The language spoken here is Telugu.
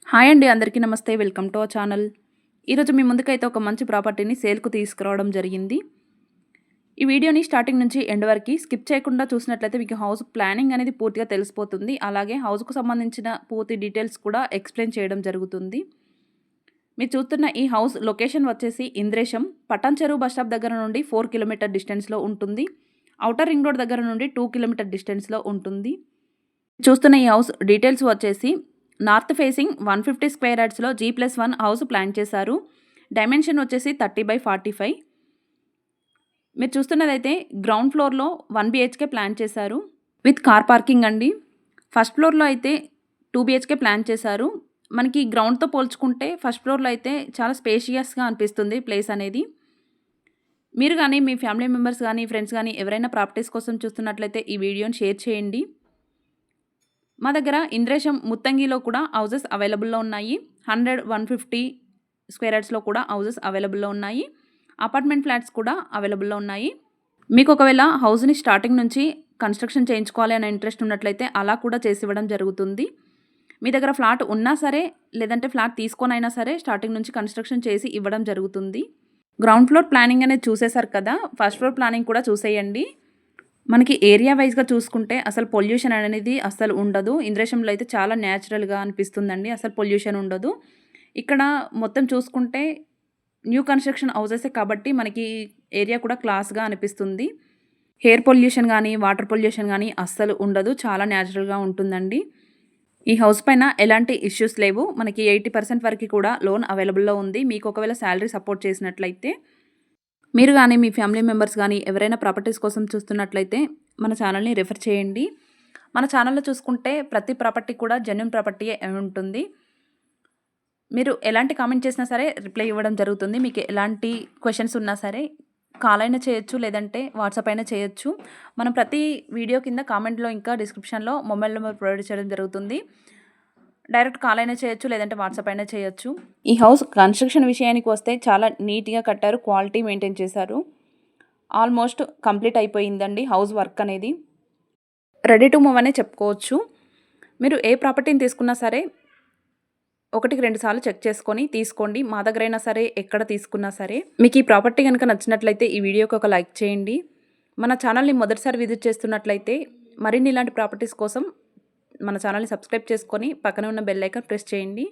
హాయ్ అండి, అందరికీ నమస్తే. Welcome to our channel. ఈరోజు మీ ముందుకైతే ఒక మంచి ప్రాపర్టీని సేల్కు తీసుకురావడం జరిగింది. ఈ వీడియోని స్టార్టింగ్ నుంచి ఎండ్ వరకు స్కిప్ చేయకుండా చూసినట్లయితే మీకు హౌస్ ప్లానింగ్ అనేది పూర్తిగా తెలిసిపోతుంది. అలాగే హౌస్కు సంబంధించిన పూర్తి డీటెయిల్స్ కూడా ఎక్స్ప్లెయిన్ చేయడం జరుగుతుంది. మీరు చూస్తున్న ఈ హౌస్ లొకేషన్ వచ్చేసి ఇంద్రేశం పటాన్ చెరువు బస్ స్టాప్ దగ్గర నుండి 4 కిలోమీటర్ డిస్టెన్స్లో ఉంటుంది. ఔటర్ రింగ్ రోడ్ దగ్గర నుండి 2 కిలోమీటర్ డిస్టెన్స్లో ఉంటుంది. చూస్తున్న ఈ హౌస్ డీటెయిల్స్ వచ్చేసి నార్త్ ఫేసింగ్ 150 స్క్వేర్ యార్డ్స్లో G+1 హౌస్ ప్లాన్ చేశారు. డైమెన్షన్ వచ్చేసి 30/45. మీరు చూస్తున్నదైతే గ్రౌండ్ ఫ్లోర్లో 1 BHK ప్లాన్ చేశారు విత్ కార్ పార్కింగ్ అండి. ఫస్ట్ ఫ్లోర్లో అయితే 2 BHK ప్లాన్ చేశారు. మనకి గ్రౌండ్తో పోల్చుకుంటే ఫస్ట్ ఫ్లోర్లో అయితే చాలా స్పేషియస్గా అనిపిస్తుంది ప్లేస్ అనేది. మీరు కానీ మీ ఫ్యామిలీ మెంబర్స్ కానీ ఫ్రెండ్స్ కానీ ఎవరైనా ప్రాపర్టీస్ కోసం చూస్తున్నట్లయితే ఈ వీడియోని షేర్ చేయండి. మా దగ్గర ఇంద్రేశం ముత్తంగిలో కూడా హౌసెస్ అవైలబుల్లో ఉన్నాయి. 100-150 స్క్వేర్ యార్డ్స్లో కూడా హౌసెస్ అవైలబుల్లో ఉన్నాయి. అపార్ట్మెంట్ ఫ్లాట్స్ కూడా అవైలబుల్లో ఉన్నాయి. మీకు ఒకవేళ హౌస్ని స్టార్టింగ్ నుంచి కన్స్ట్రక్షన్ చేయించుకోవాలి అనే ఇంట్రెస్ట్ ఉన్నట్లయితే అలా కూడా చేసి ఇవ్వడం జరుగుతుంది. మీ దగ్గర ఫ్లాట్ ఉన్నా సరే లేదంటే ఫ్లాట్ తీసుకొనైనా సరే స్టార్టింగ్ నుంచి కన్స్ట్రక్షన్ చేసి ఇవ్వడం జరుగుతుంది. గ్రౌండ్ ఫ్లోర్ ప్లానింగ్ అనేది చూసేశారు కదా, ఫస్ట్ ఫ్లోర్ ప్లానింగ్ కూడా చూసేయండి. మనకి ఏరియా వైజ్గా చూసుకుంటే అసలు పొల్యూషన్ అనేది అసలు ఉండదు. ఇంద్రేశంలో అయితే చాలా న్యాచురల్గా అనిపిస్తుందండి, అసలు పొల్యూషన్ ఉండదు. ఇక్కడ మొత్తం చూసుకుంటే న్యూ కన్స్ట్రక్షన్ హౌసెసే కాబట్టి మనకి ఏరియా కూడా క్లాస్గా అనిపిస్తుంది. ఎయిర్ పొల్యూషన్ కానీ వాటర్ పొల్యూషన్ కానీ అస్సలు ఉండదు, చాలా న్యాచురల్గా ఉంటుందండి. ఈ హౌస్ పైన ఎలాంటి ఇష్యూస్ లేవు. మనకి 80% వరకు కూడా లోన్ అవైలబుల్లో ఉంది. మీకు ఒకవేళ శాలరీ సపోర్ట్ చేసినట్లయితే మీరు కానీ మీ ఫ్యామిలీ మెంబర్స్ కానీ ఎవరైనా ప్రాపర్టీస్ కోసం చూస్తున్నట్లయితే మన ఛానల్ని రెఫర్ చేయండి. మన ఛానల్లో చూసుకుంటే ప్రతి ప్రాపర్టీ కూడా జెన్యూన్ ప్రాపర్టీయే ఉంటుంది. మీరు ఎలాంటి కామెంట్ చేసినా సరే రిప్లై ఇవ్వడం జరుగుతుంది. మీకు ఎలాంటి క్వశ్చన్స్ ఉన్నా సరే కాల్ అయినా చేయొచ్చు, లేదంటే వాట్సాప్ అయినా చేయొచ్చు. మనం ప్రతి వీడియో కింద కామెంట్లో ఇంకా డిస్క్రిప్షన్లో మొబైల్ నెంబర్ ప్రొవైడ్ చేయడం జరుగుతుంది. డైరెక్ట్ కాల్ అయినా చేయొచ్చు, లేదంటే వాట్సాప్ అయినా చేయొచ్చు. ఈ హౌస్ కన్స్ట్రక్షన్ విషయానికి వస్తే చాలా నీట్గా కట్టారు, క్వాలిటీ మెయింటైన్ చేశారు. ఆల్మోస్ట్ కంప్లీట్ అయిపోయిందండి హౌస్ వర్క్ అనేది. రెడీ టు మూవ్ అనే చెప్పుకోవచ్చు. మీరు ఏ ప్రాపర్టీని తీసుకున్నా సరే 1-2 సార్లు చెక్ చేసుకొని తీసుకోండి. మా దగ్గరైనా సరే ఎక్కడ తీసుకున్నా సరే. మీకు ఈ ప్రాపర్టీ కనుక నచ్చినట్లయితే ఈ వీడియోకి ఒక లైక్ చేయండి. మన ఛానల్ని మొదటిసారి విజిట్ చేస్తున్నట్లయితే మరిన్ని ఇలాంటి ప్రాపర్టీస్ కోసం మన ఛానల్ని సబ్స్క్రైబ్ చేసుకొని పక్కనే ఉన్న బెల్ ఐకాన్ ప్రెస్ చేయండి.